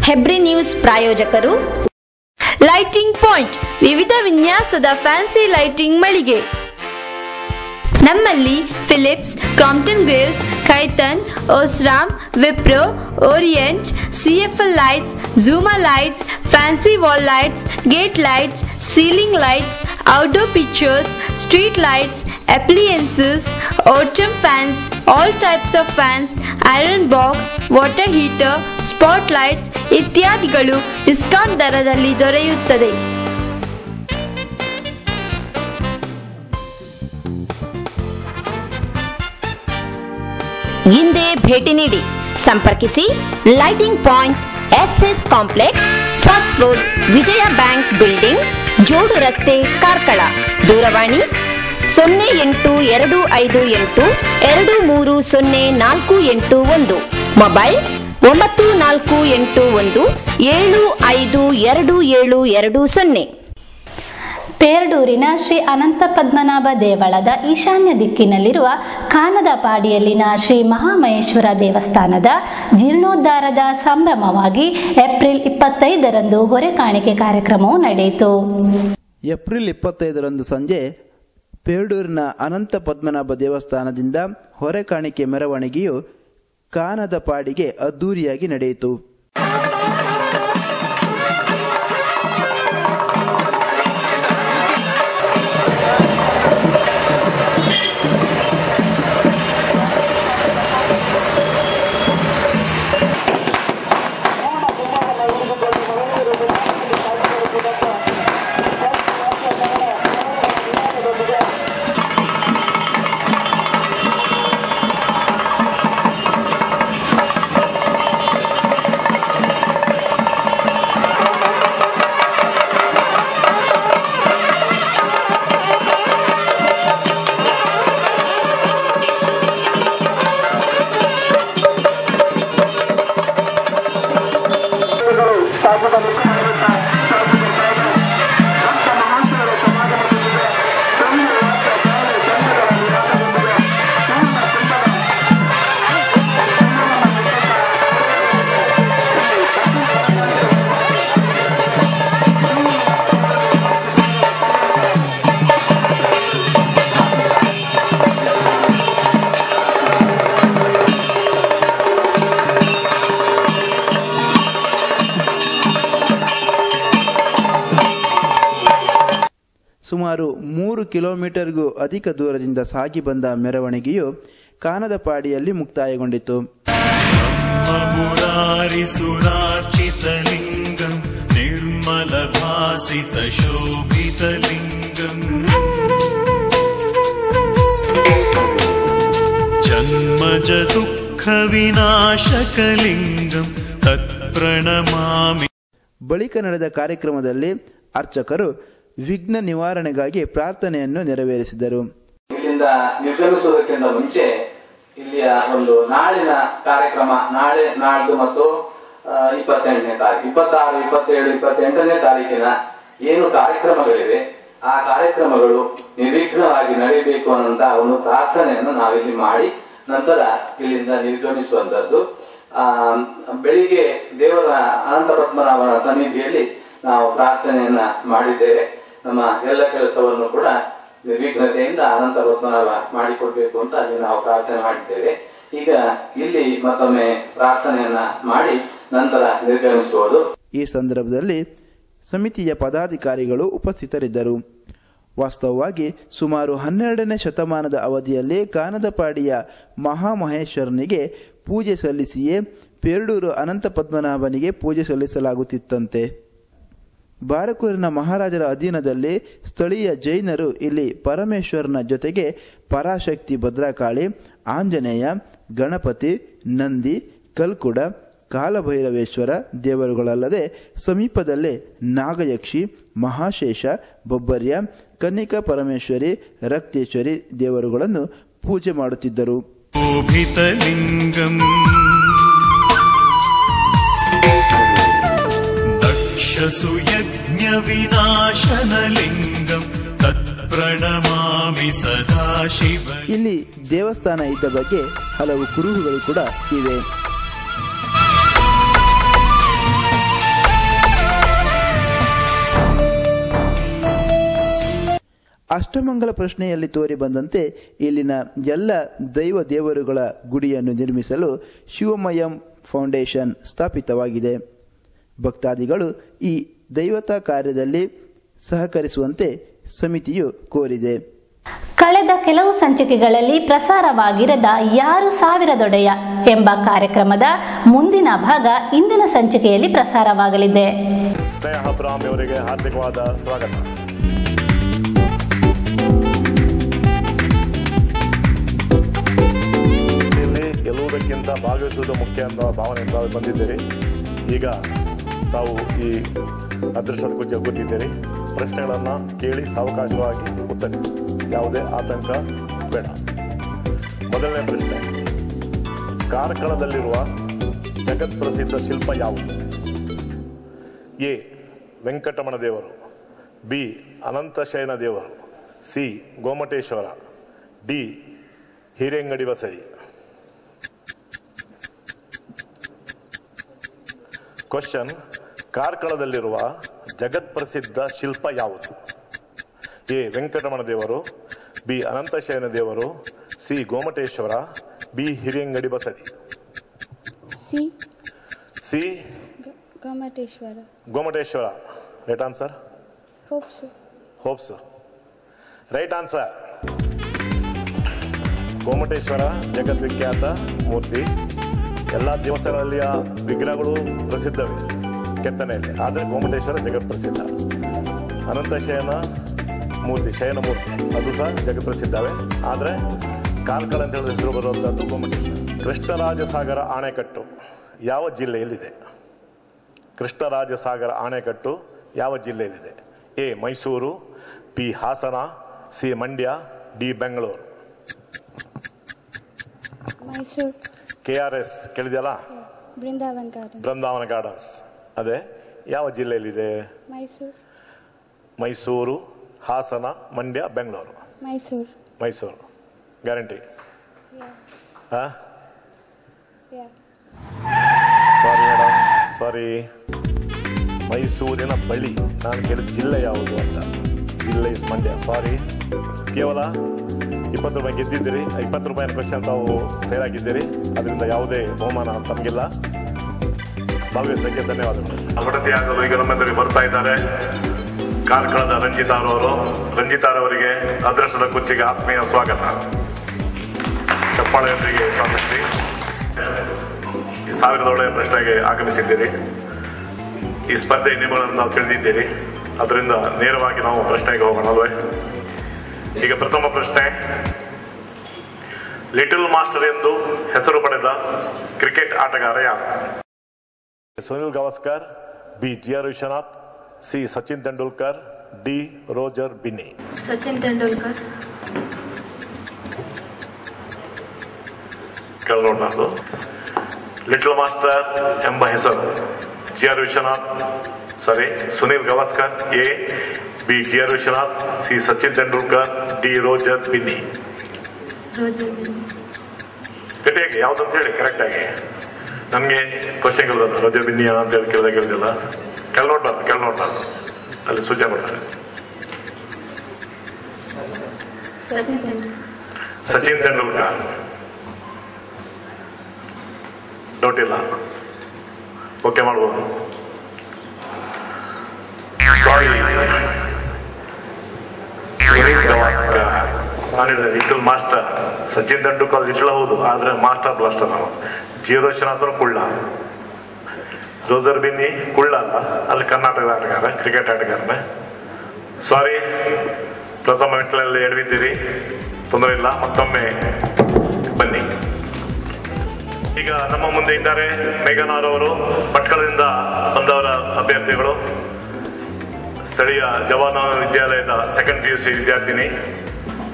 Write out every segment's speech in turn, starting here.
Hebri news ಪ್ರಾಯೋಜಕರು lighting point, ವಿವಿಧ ವಿನ್ಯಾಸದ ಫ್ಯಾನ್ಸಿ ಲೈಟಿಂಗ್ ಮಳಿಗೆ. ನಮ್ಮಲ್ಲಿ Philips, Crompton Greaves, Khaitan, Osram, Wipro, Orient, CFL lights, Zuma lights, fancy wall lights, gate lights, ceiling lights, outdoor pictures, street lights, appliances, autumn fans, all types of fans, iron box, water heater, spotlights ಇತ್ಯಾದಿಗಳು discount ದರದಲ್ಲಿ ದೊರೆಯುತ್ತದೆ. ಹಿಂದೆ ಭೇಟಿ ನೀಡಿ. ಸಂಪರ್ಕಿಸಿ lighting point, SS complex, first floor, Vijaya bank building, ಜೋಡು ರಸ್ತೆ, ಕಾರ್ಕಳ. ದೂರವಾಣಿ 0825823041, ಮೊಬೈಲ್ 9481752220. ಪೇರಡೂರಿನ ಶ್ರೀ ಅನಂತ ಪದ್ಮನಾಭ ದೇವಳದ ಈಶಾನ್ಯ ದಿಕ್ಕಿನಲ್ಲಿರುವ ಕಾನದಪಾಡಿಯಲ್ಲಿನ ಶ್ರೀ ಮಹಾಮಹೇಶ್ವರ ದೇವಸ್ಥಾನದ ಜೀರ್ಣೋದ್ಧಾರದ ಸಂಭ್ರಮವಾಗಿ ಏಪ್ರಿಲ್ 25ರಂದು ಹೊರೆ ಕಾಣಿಕೆ ಕಾರ್ಯಕ್ರಮವು ನಡೆಯಿತು. ಏಪ್ರಿಲ್ 25ರಂದು ಸಂಜೆ ಪೇರಡೂರಿನ ಅನಂತ ಪದ್ಮನಾಭ ದೇವಸ್ಥಾನದಿಂದ ಹೊರೆ ಕಾಣಿಕೆ ಮೆರವಣಿಗೆಯು ಕಾನದಪಾಡಿಗೆ ಅದ್ದೂರಿಯಾಗಿ ನಡೆಯಿತು. ಸುಮಾರು 3 ಕಿಲೋಮೀಟರ್ಗೂ ಅಧಿಕ ದೂರದಿಂದ ಸಾಗಿ ಬಂದ ಮೆರವಣಿಗೆಯು ಕಾನದಪಾಡಿಯಲ್ಲಿ ಮುಕ್ತಾಯಗೊಂಡಿತು. ನಿರ್ಮಲಭಾಸಿತ ಶೋಭಿತಲಿಂಗಂ ಜನ್ಮಜ ದುಃಖ ವಿನಾಶಕಲಿಂಗಂ ತತ್ಪ್ರಣಮಾಮಿ. ಬಳಿಕ ನಡೆದ ಕಾರ್ಯಕ್ರಮದಲ್ಲಿ ಅರ್ಚಕರು ವಿಘ್ನ ನಿವಾರಣೆಗಾಗಿ ಪ್ರಾರ್ಥನೆಯನ್ನು ನೆರವೇರಿಸಿದರು. ಇಲ್ಲಿಂದ ನಿರ್ಗಮಿಸುವುದಕ್ಕಿಂತ ಮುಂಚೆ ಇಲ್ಲಿಯ ಒಂದು ನಾಳಿನ ಕಾರ್ಯಕ್ರಮ, ನಾಡ್ದು ಮತ್ತು 28ನೇ ತಾರೀಕು, 26, 27, 28ನೇ ತಾರೀಕಿನ ಏನು ಕಾರ್ಯಕ್ರಮಗಳಿವೆ ಆ ಕಾರ್ಯಕ್ರಮಗಳು ನಿರ್ವಿಘ್ನವಾಗಿ ನಡೆಯಬೇಕು ಅನ್ನುವಂತ ಒಂದು ಪ್ರಾರ್ಥನೆಯನ್ನು ನಾವಿಲ್ಲಿ ಮಾಡಿ ನಂತರ ಇಲ್ಲಿಂದ ನಿರ್ಗಮಿಸುವಂತದ್ದು. ಬೆಳಿಗ್ಗೆ ದೇವರ ಅನಂತ ಪದ್ಮನಾಭನ ಸನ್ನಿಧಿಯಲ್ಲಿ ನಾವು ಪ್ರಾರ್ಥನೆಯನ್ನ ಮಾಡಿದ್ದೇವೆ. ನಮ್ಮ ಎಲ್ಲ ಕೆಲಸವನ್ನು ಕೂಡ ನಿರ್ವಿಘ್ನತೆಯಿಂದ ಅನಂತ ಪದ್ಮನಾಭ ಮಾಡಿಕೊಡ್ಬೇಕು ಅಂತ ಅಲ್ಲಿ ನಾವು ಪ್ರಾರ್ಥನೆ ಮಾಡಿದ್ದೇವೆ. ಈಗ ಇಲ್ಲಿ ಮತ್ತೊಮ್ಮೆ ಪ್ರಾರ್ಥನೆಯನ್ನ ಮಾಡಿ ನಂತರ ನಿರ್ಗಮಿಸುವುದು. ಈ ಸಂದರ್ಭದಲ್ಲಿ ಸಮಿತಿಯ ಪದಾಧಿಕಾರಿಗಳು ಉಪಸ್ಥಿತರಿದ್ದರು. ವಾಸ್ತವವಾಗಿ ಸುಮಾರು 12ನೇ ಶತಮಾನದ ಅವಧಿಯಲ್ಲಿ ಕಾನದಪಾಡಿಯ ಮಹಾಮಹೇಶ್ವರನಿಗೆ ಪೂಜೆ ಸಲ್ಲಿಸಿಯೇ ಪೇರಡೂರು ಅನಂತ ಪದ್ಮನಾಭನಿಗೆ ಪೂಜೆ ಸಲ್ಲಿಸಲಾಗುತ್ತಿತ್ತಂತೆ. ಬಾರಕೂರಿನ ಮಹಾರಾಜರ ಅಧೀನದಲ್ಲಿ ಸ್ಥಳೀಯ ಜೈನರು ಇಲ್ಲಿ ಪರಮೇಶ್ವರನ ಜೊತೆಗೆ ಪರಾಶಕ್ತಿ ಭದ್ರಕಾಳಿ, ಆಂಜನೇಯ, ಗಣಪತಿ, ನಂದಿ, ಕಲ್ಕುಡ, ಕಾಲಭೈರವೇಶ್ವರ ದೇವರುಗಳಲ್ಲದೆ ಸಮೀಪದಲ್ಲೇ ನಾಗಯಕ್ಷಿ, ಮಹಾಶೇಷ, ಬೊಬ್ಬರ್ಯ, ಕನ್ನಿಕಾ ಪರಮೇಶ್ವರಿ, ರಕ್ತೇಶ್ವರಿ ದೇವರುಗಳನ್ನು ಪೂಜೆ ಮಾಡುತ್ತಿದ್ದರು. ಯಜ್ಞ ವಿನಾಶನಲಿಂಗಂ ತತ್ಪ್ರಣಮಾಮಿ ಸದಾಶಿವ. ಇಲ್ಲಿ ದೇವಸ್ಥಾನ ಇದ್ದ ಬಗ್ಗೆ ಹಲವು ಕುರುಹುಗಳು ಕೂಡ ಇವೆ. ಅಷ್ಟಮಂಗಲ ಪ್ರಶ್ನೆಯಲ್ಲಿ ತೋರಿ ಬಂದಂತೆ ಇಲ್ಲಿನ ಎಲ್ಲ ದೈವ ದೇವರುಗಳ ಗುಡಿಯನ್ನು ನಿರ್ಮಿಸಲು ಶಿವಮಯಂ ಫೌಂಡೇಶನ್ ಸ್ಥಾಪಿತವಾಗಿದೆ. ಭಕ್ತಾದಿಗಳು ಈ ದೈವತಾ ಕಾರ್ಯದಲ್ಲಿ ಸಹಕರಿಸುವಂತೆ ಸಮಿತಿಯು ಕೋರಿದೆ. ಕಳೆದ ಕೆಲವು ಸಂಚಿಕೆಗಳಲ್ಲಿ ಪ್ರಸಾರವಾಗಿರದ ಯಾರು ಸಾವಿರದೊಡೆಯ ಎಂಬ ಕಾರ್ಯಕ್ರಮದ ಮುಂದಿನ ಭಾಗ ಇಂದಿನ ಸಂಚಿಕೆಯಲ್ಲಿ ಪ್ರಸಾರವಾಗಲಿದೆ. ಸ್ನೇಹ ಬ್ರಾಹ್ಮಿ ಅವರಿಗೆ ಹಾರ್ದಿಕವಾದ ಸ್ವಾಗತ. ಇಲ್ಲಿ ಗೆಲ್ಲುವುದಕ್ಕಿಂತ ಭಾಗವಹಿಸುವುದು ಮುಖ್ಯ ಅಂತ ಭಾವನೆಯಿಂದ ಬಂದಿದ್ದೀರಿ. ಈಗ ತಾವು ಈ ಅದೃಷ್ಟದ ಕುರಿತು ಗೊತ್ತಿದ್ದೀರಿ. ಪ್ರಶ್ನೆಗಳನ್ನು ಕೇಳಿ ಸಾವಕಾಶವಾಗಿ ಉತ್ತರಿಸಿ, ಯಾವುದೇ ಆತಂಕ ಬೇಡ. ಮೊದಲನೇ ಪ್ರಶ್ನೆ, ಕಾರ್ಕಳದಲ್ಲಿರುವ ಜಗತ್ ಪ್ರಸಿದ್ಧ ಶಿಲ್ಪ ಯಾವುದು? ಎ. ವೆಂಕಟರಮಣ ದೇವರು, ಬಿ. ಅನಂತಶಯನ ದೇವರು, ಸಿ. ಗೋಮಟೇಶ್ವರ, ಡಿ. ಹಿರೇಂಗಡಿ ಬಸದಿ. ಕ್ವಶನ್, ಕಾರ್ಕಳದಲ್ಲಿರುವ ಜಗತ್ ಪ್ರಸಿದ್ಧ ಶಿಲ್ಪ ಯಾವುದು? ಎ. ವೆಂಕಟರಮಣ ದೇವರು, ಬಿ. ಅನಂತಶಯನ ದೇವರು, C. Gomateshwara, B. Hirengadi Basadi. C. Gomateshwara. Right answer? ಹೋಪ್ಸ್. Right answer. ಗೋಮಟೇಶ್ವರ ಜಗದ್ವಿಖ್ಯಾತ ಮೂರ್ತಿ. ಎಲ್ಲ ದೇವಸ್ಥಾನಗಳಲ್ಲಿಯ ವಿಗ್ರಹಗಳು ಪ್ರಸಿದ್ಧವೇ ಕೆತ್ತನೆಯಲ್ಲಿ, ಆದರೆ ಗೋಮಟೇಶ್ವರ ಜಗತ್ ಪ್ರಸಿದ್ಧ. ಅನಂತಶಯನ ಮೂರ್ತಿ, ಶಯನ ಮೂರ್ತಿ, ಅದು ಸಹ ಜಗತ್ ಪ್ರಸಿದ್ಧವೇ, ಆದರೆ ಕಾರ್ಕಳ ಅಂತ ಹೇಳಿ ಹೆಸರು ಬರುವಂಥದ್ದು ಗೋಮಟೇಶ್ವರ. ಕೃಷ್ಣರಾಜಸಾಗರ ಅಣೆಕಟ್ಟು ಯಾವ ಜಿಲ್ಲೆಯಲ್ಲಿದೆ? ಕೃಷ್ಣರಾಜಸಾಗರ ಅಣೆಕಟ್ಟು ಯಾವ ಜಿಲ್ಲೆಯಲ್ಲಿದೆ? A. Mysuru, B. Hassan, C. Mandya, D. Bengaluru. KRS ಕೇಳಿದೆಯಲ್ಲ, ಬೃಂದಾವನ ಗಾರ್ಡನ್ಸ್, ಅದೇ ಯಾವ ಜಿಲ್ಲೆಯಲ್ಲಿದೆ? Mysuru, Hassan, Mandya, Bengaluru. Mysuru. Guarantee? Sorry madam, sorry. ಮೈಸೂರಿನ ಬಳಿ ನಾನು ಕೇಳಿದ ಜಿಲ್ಲೆ ಯಾವುದು ಅಂತ. ಜಿಲ್ಲೆ ಇಸ್ ಮಂಡ್ಯ. ಸಾರಿ. ಕೇವಲ 20 ರೂಪಾಯಿ ಗೆದ್ದಿದ್ದೀರಿ. 20 ರೂಪಾಯಿನ ಕ್ವಶನ್ ತಾವು ಫೇಲ್ ಆಗಿದ್ದೀರಿ. ಅದರಿಂದ ಯಾವುದೇ ಬಹುಮಾನ ತಮಗಿಲ್ಲ. ಭಾಗವಹಿಸಕ್ಕೆ ಧನ್ಯವಾದಗಳು. ಅವಡತಿಯಾಗಲು ಈಗ ನಮ್ಮೆಲ್ಲರಿಗೆ ಬರ್ತಾ ಇದ್ದಾರೆ ಕಾರ್ಕಳದ ರಂಜಿತಾರವರು. ರಂಜಿತಾರವರಿಗೆ ಅದೃಷ್ಟದ ಕುಚ್ಚಿಗೆ ಆತ್ಮೀಯ ಸ್ವಾಗತ. ಚಪ್ಪಾಳೆಯೊಂದಿಗೆ ಸ್ವಾಗತಿಸಿ. ಈ ಸಾವಿರದೊಳಗೆ ಪ್ರಶ್ನೆಗೆ ಆಗಮಿಸಿದ್ದೀರಿ. ಈ ಸ್ಪರ್ಧೆ ನಿಯಮಗಳನ್ನು ನಾವು ತಿಳಿದಿದ್ದೀರಿ. ಅದರಿಂದ ನೇರವಾಗಿ ನಾವು ಪ್ರಶ್ನೆಗೆ ಹೋಗೋಣಲ್ವೇ? ಈಗ ಪ್ರಥಮ ಪ್ರಶ್ನೆ, ಲಿಟಲ್ ಮಾಸ್ಟರ್ ಎಂದು ಹೆಸರು ಪಡೆದ ಕ್ರಿಕೆಟ್ ಆಟಗಾರ ಯಾರು? Sunil Gavaskar, B. GR Vishwanath, C. Sachin Tendulkar, D. Roger Binny. Sachin Tendulkar. ಕೇಳೋಣದು. ಲಿಟಲ್ ಮಾಸ್ಟರ್ ಎಂಬ ಹೆಸರು GR Vishwanath, sorry, Sunil Gavaskar, A. B. GR Vishwanath, C. Sachin Tendulkar, D. Roger Binny. ಗಟ್ಟಿಯಾಗಿ ಯಾವ್ದಂತ ಹೇಳಿ ಕರೆಕ್ಟ್ ಆಗಿ. ನಮ್ಗೆ ಕ್ವಶನ್ ಕೇಳಿದ್ರು ರೋಜರ್ ಬಿನ್ನಿ ಅಂತ ಹೇಳಿ ಕೇಳಿದಿಲ್ಲ. ಕೆಳನೋಡ್ಬಾರ್ದು ಅಲ್ಲಿ ಸೂಚನೆ ಮಾಡ್ತಾರೆ. ಸಚಿನ್ ತೆಂಡೂಲ್ಕರ್. ಡೌಟ್ ಇಲ್ಲ, ಓಕೆ ಮಾಡ್ಬೋದು. ಸಾರಿ, ಸುನಿಲ್ ಗವಾಸ್ಕರ್. ನಾನು ಹೇಳಿದೆ little master. Sachin Tendulkar little ಹೌದು, ಆದ್ರೆ ಮಾಸ್ಟರ್ ಬ್ಲಾಸ್ಟರ್ ನಾವು. GR ವಿಶ್ವನಾಥ್ ಕುಳ್ಳ, ರೋಜರ್ ಬಿನ್ನಿ ಕುಳ್ಳ ಅಲ್ಲ, ಅಲ್ಲಿ ಕರ್ನಾಟಕದ ಆಟಗಾರ, ಕ್ರಿಕೆಟ್ ಆಟಗಾರನೇ. ಸಾರಿ, ಪ್ರಥಮ ಮೆಟ್ಲಲ್ಲಿ ಎಡವಿದ್ದೀರಿ, ತೊಂದರೆ ಇಲ್ಲ, ಮತ್ತೊಮ್ಮೆ ಬನ್ನಿ. ಈಗ ನಮ್ಮ ಮುಂದೆ ಇದ್ದಾರೆ ಮೇಘನಾರ್ ಅವರು, ಭಟ್ಕಳದಿಂದ ಬಂದವರ ಅಭ್ಯರ್ಥಿಗಳು. ಸ್ಥಳೀಯ ಜವಾನ ವಿದ್ಯಾಲಯದ ಸೆಕೆಂಡ್ PUC ವಿದ್ಯಾರ್ಥಿನಿ.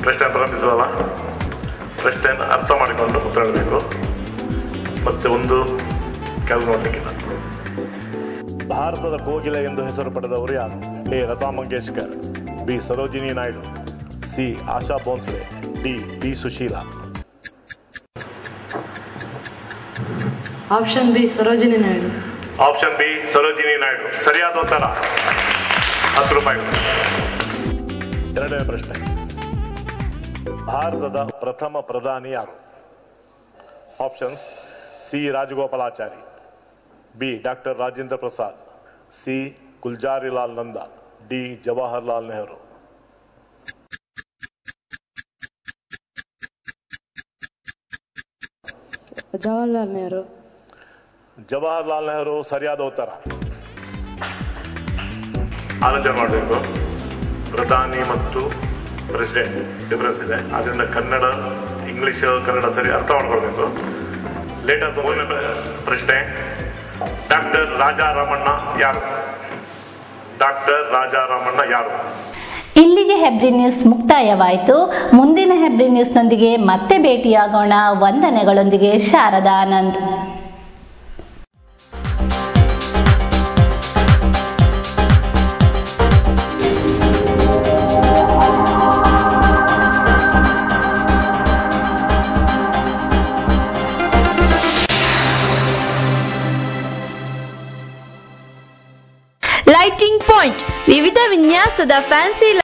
ಪ್ರಶ್ನೆ ಪ್ರಾರಂಭಿಸಲ್ಲ. ಪ್ರಶ್ನೆಯನ್ನು ಅರ್ಥ ಮಾಡಿಕೊಂಡು ಉತ್ತರ ಹೇಳಬೇಕು. ಮತ್ತೆ ಒಂದು ಕೆಲಸ ನೋಡ್ಲಿಕ್ಕಿಲ್ಲ. ಭಾರತದ ಕೋಗಿಲೆ ಎಂದು ಹೆಸರು ಪಡೆದವರು ಯಾರು? A. Lata Mangeshkar, B. Sarojini Naidu, C. Asha Bhosle, D. B. Susheela. Option B Sarojini Naidu. Option B Sarojini Naidu ಸರಿಯಾದ ಉತ್ತರ. 10 ರೂಪಾಯಿ. ಎರಡನೇ ಪ್ರಶ್ನೆ, ಭಾರತದ ಪ್ರಥಮ ಪ್ರಧಾನಿ ಯಾರು? Options: C Rajagopalachari, B doctor Rajendra Prasad, C Gulzarilal Nanda, D Jawaharlal Nehru. Jawaharlal Nehru. Jawaharlal Nehru ಸರಿಯಾದ ಉತ್ತರ. ಆಲೋಚನೆ ಮಾಡಬೇಕು. ಪ್ರಧಾನಿ ಮತ್ತು ಪ್ರೆಸಿಡೆಂಟ್ ಡಿಫರೆನ್ಸ್ ಇದೆ, ಅದರಿಂದ ಕನ್ನಡ ಇಂಗ್ಲಿಷ್ ಕನ್ನಡ ಸರಿ ಅರ್ಥ ಮಾಡ್ಕೊಳ್ಬೇಕು. ಲೇಟ್ ಆದ ಪ್ರಶ್ನೆ: ಡಾಕ್ಟರ್ ರಾಜಾರಾಮಣ್ಣ ಯಾರು? ಡಾಕ್ಟರ್ ರಾಜಾರಾಮಣ್ಣ ಯಾರು? ಇಲ್ಲಿಗೆ ಹೆಬ್ರಿ ನ್ಯೂಸ್ ಮುಕ್ತಾಯವಾಯಿತು. ಮುಂದಿನ ಹೆಬ್ರಿ ನ್ಯೂಸ್ನೊಂದಿಗೆ ಮತ್ತೆ ಭೇಟಿಯಾಗೋಣ. ವಂದನೆಗಳೊಂದಿಗೆ ಶಾರದಾ ಆನಂದ್. ಲೈಟಿಂಗ್ ಪಾಯಿಂಟ್ ವಿವಿಧ ವಿನ್ಯಾಸದ ಫ್ಯಾನ್ಸಿ